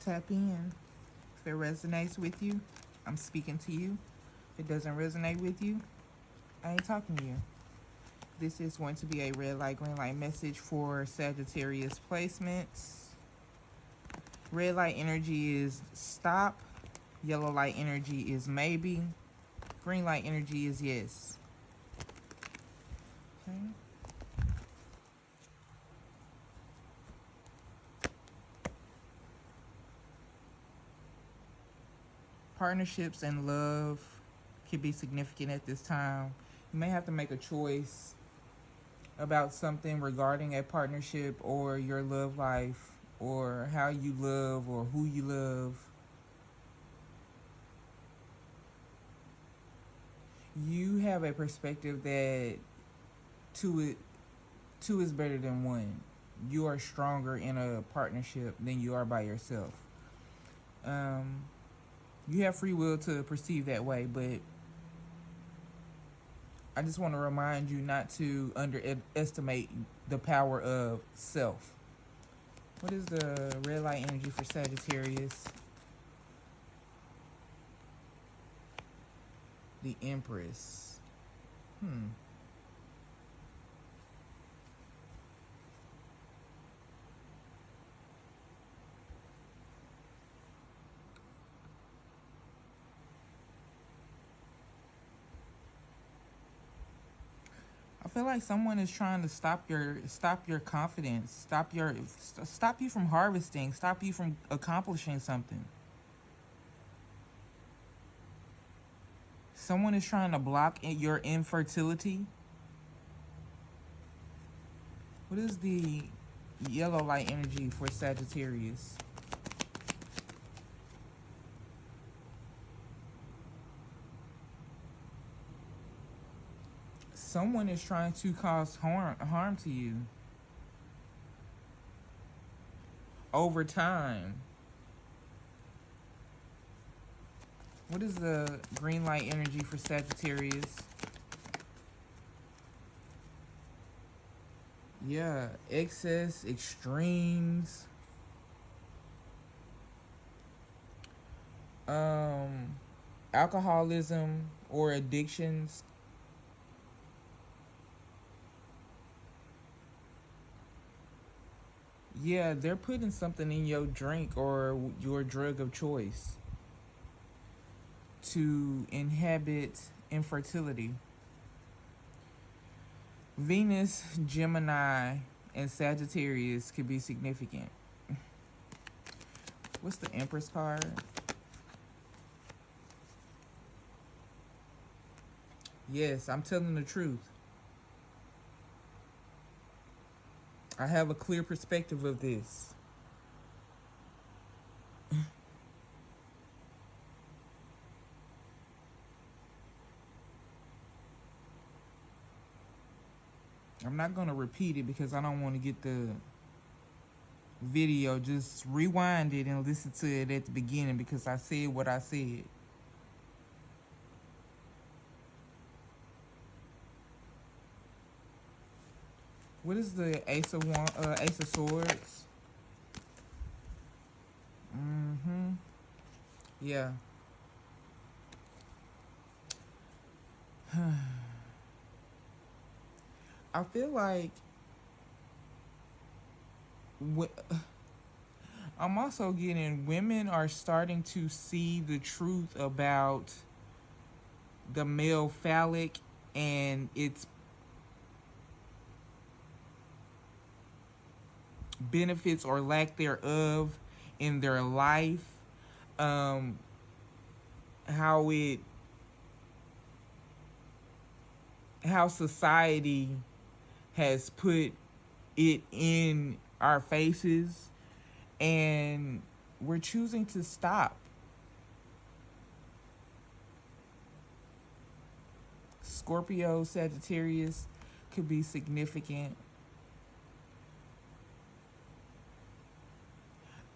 Tap in. If it resonates with you, I'm speaking to you. If it doesn't resonate with you, I ain't talking to you. This is going to be a red light, green light message for Sagittarius placements. Red light energy is stop. Yellow light energy is maybe. Green light energy is yes. Okay. Partnerships and love can be significant at this time. You may have to make a choice about something regarding a partnership or your love life or how you love or who you love. You have a perspective that two is better than one. You are stronger in a partnership than you are by yourself. You have free will to perceive that way, but I just want to remind you not to underestimate the power of self. What is the red light energy for Sagittarius? The Empress. I feel like someone is trying to stop your confidence, stop you from harvesting, stop you from accomplishing something. Someone is trying to block your infertility. What is the yellow light energy for Sagittarius? Someone is trying to cause harm to you over time. What is the green light energy for Sagittarius? Yeah, excess, extremes. Alcoholism or addictions. Yeah, they're putting something in your drink or your drug of choice to inhabit infertility. Venus, Gemini, and Sagittarius could be significant. What's the Empress card? Yes, I'm telling the truth. I have a clear perspective of this. I'm not going to repeat it because I don't want to get the video. Just rewind it and listen to it at the beginning because I said what I said. What is the Ace of Swords? Yeah. I feel like I'm also getting women are starting to see the truth about the male phallic and its benefits or lack thereof in their life. How society has put it in our faces, and we're choosing to stop. Scorpio, Sagittarius could be significant.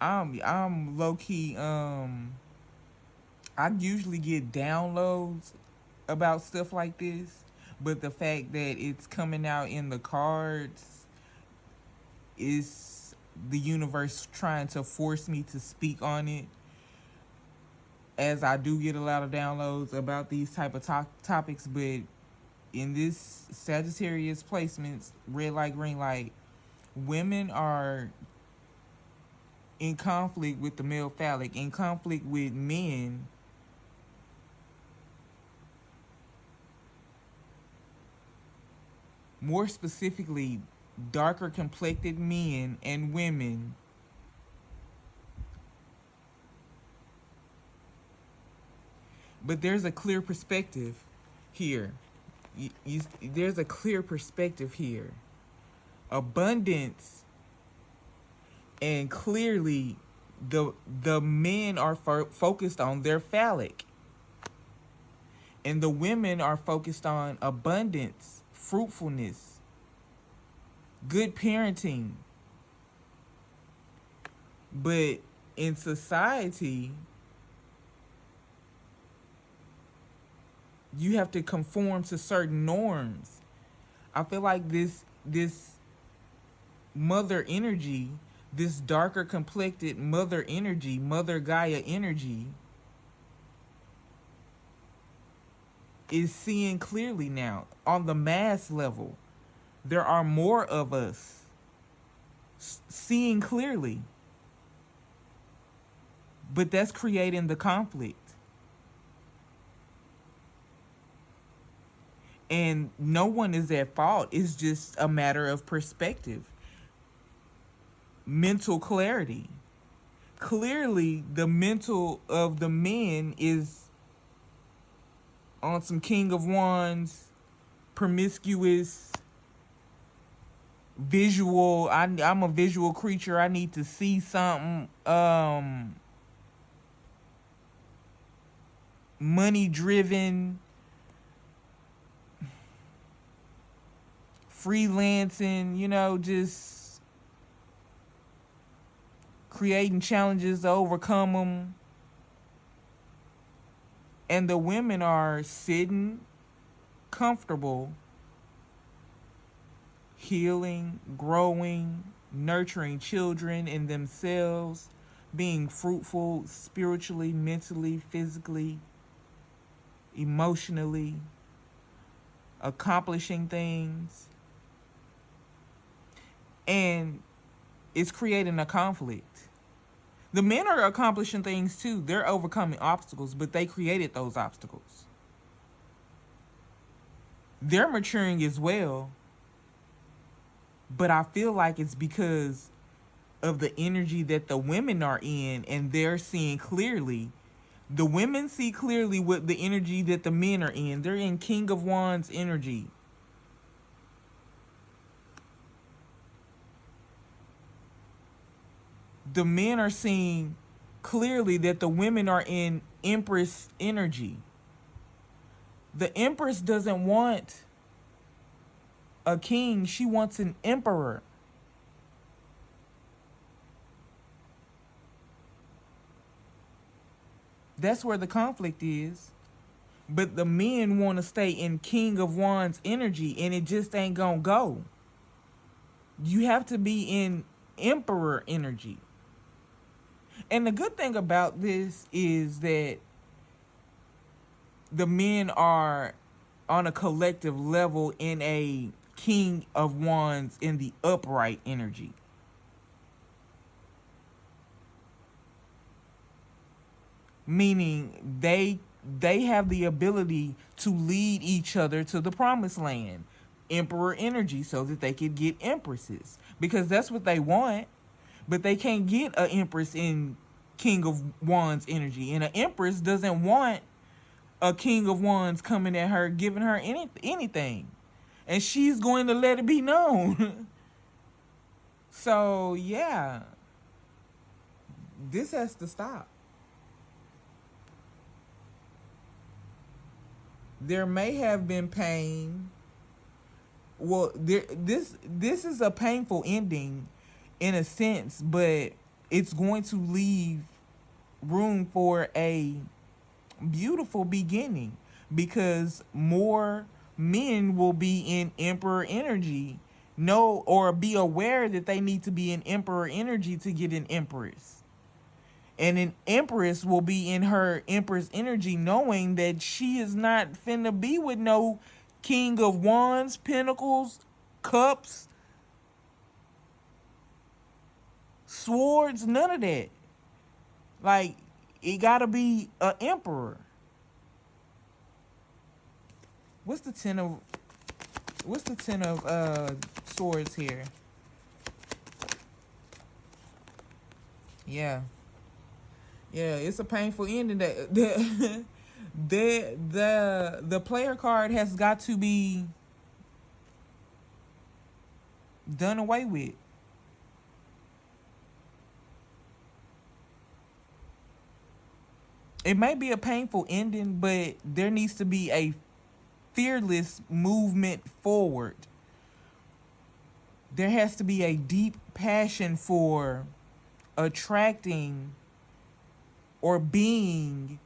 I'm low key. I usually get downloads about stuff like this, but the fact that it's coming out in the cards is the universe trying to force me to speak on it, as I do get a lot of downloads about these type of topics. But in this Sagittarius placements, red light, green light, women are in conflict with the male phallic, in conflict with men, more specifically darker complected men and women, but there's a clear perspective here. There's a clear perspective here. Abundance, and clearly the men are focused on their phallic, and the women are focused on abundance, fruitfulness, good parenting. But in society, you have to conform to certain norms. I feel like this mother energy, this darker complected mother energy, mother Gaia energy, is seeing clearly now on the mass level. There are more of us seeing clearly, but that's creating the conflict. And no one is at fault. It's just a matter of perspective, mental clarity. Clearly, the mental of the men is on some King of Wands, promiscuous, visual. I'm a visual creature. I need to see something. Money driven, freelancing, just creating challenges to overcome them. And the women are sitting comfortable, healing, growing, nurturing children in themselves, being fruitful spiritually, mentally, physically, emotionally, accomplishing things. And it's creating a conflict. The men are accomplishing things too. They're overcoming obstacles, but they created those obstacles. They're maturing as well, but I feel like it's because of the energy that the women are in, and they're seeing clearly. The women see clearly what the energy that the men are in. They're in King of Wands energy. The men are seeing clearly that the women are in Empress energy. The Empress doesn't want a king. She wants an emperor. That's where the conflict is. But the men want to stay in King of Wands energy, and it just ain't gonna go. You have to be in Emperor energy. And the good thing about this is that the men are on a collective level in a King of Wands in the upright energy. Meaning they have the ability to lead each other to the promised land, Emperor energy, so that they could get empresses, because that's what they want. But they can't get an empress in King of Wands energy, and an empress doesn't want a King of Wands coming at her, giving her anything, and she's going to let it be known. So yeah, this has to stop. There may have been pain. Well, this is a painful ending in a sense, but it's going to leave room for a beautiful beginning, because more men will be in Emperor energy, know or be aware that they need to be in emperor energy to get an empress. And an empress will be in her empress energy knowing that she is not finna be with no king of wands, pentacles, cups, swords, none of that. Like, it gotta be an emperor. What's the ten of swords here? Yeah. Yeah, it's a painful ending. That the player card has got to be done away with. It may be a painful ending, but there needs to be a fearless movement forward. There has to be a deep passion for attracting or being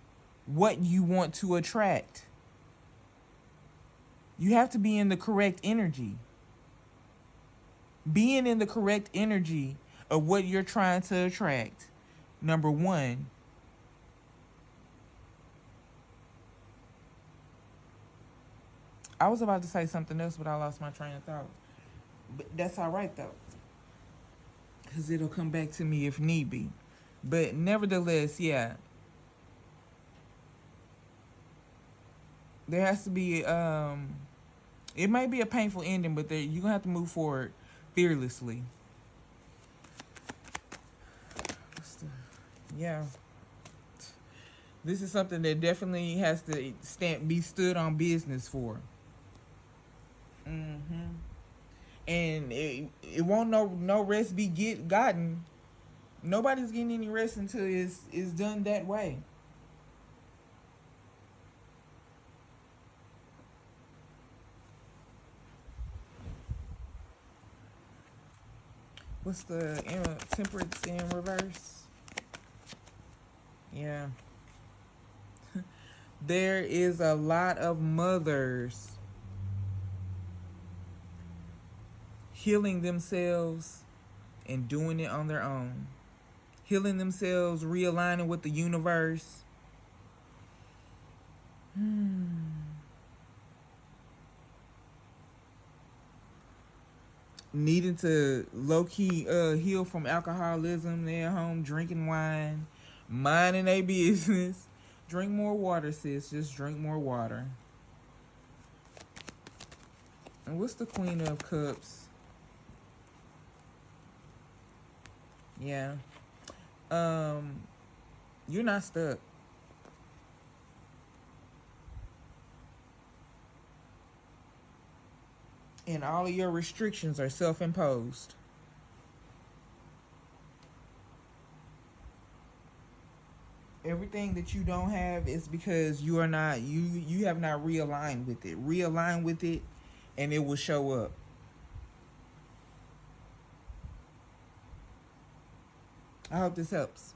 what you want to attract. You have to be in the correct energy. Being in the correct energy of what you're trying to attract. Number one. I was about to say something else, but I lost my train of thought. But that's all right, though. Because it'll come back to me if need be. But nevertheless, yeah. There has to be, it might be a painful ending, but you're going to have to move forward fearlessly. Yeah. This is something that definitely has to be stood on business for. And it won't no rest be gotten. Nobody's getting any rest until it's done that way. What's the temperance in reverse? Yeah. There is a lot of mothers healing themselves and doing it on their own. Healing themselves, realigning with the universe. Needing to low-key heal from alcoholism. They're at home drinking wine, minding their business. Drink more water, sis. Just drink more water. And what's the Queen of Cups? Yeah. You're not stuck. And all of your restrictions are self-imposed. Everything that you don't have is because you are not you have not realigned with it. Realign with it and it will show up. I hope this helps.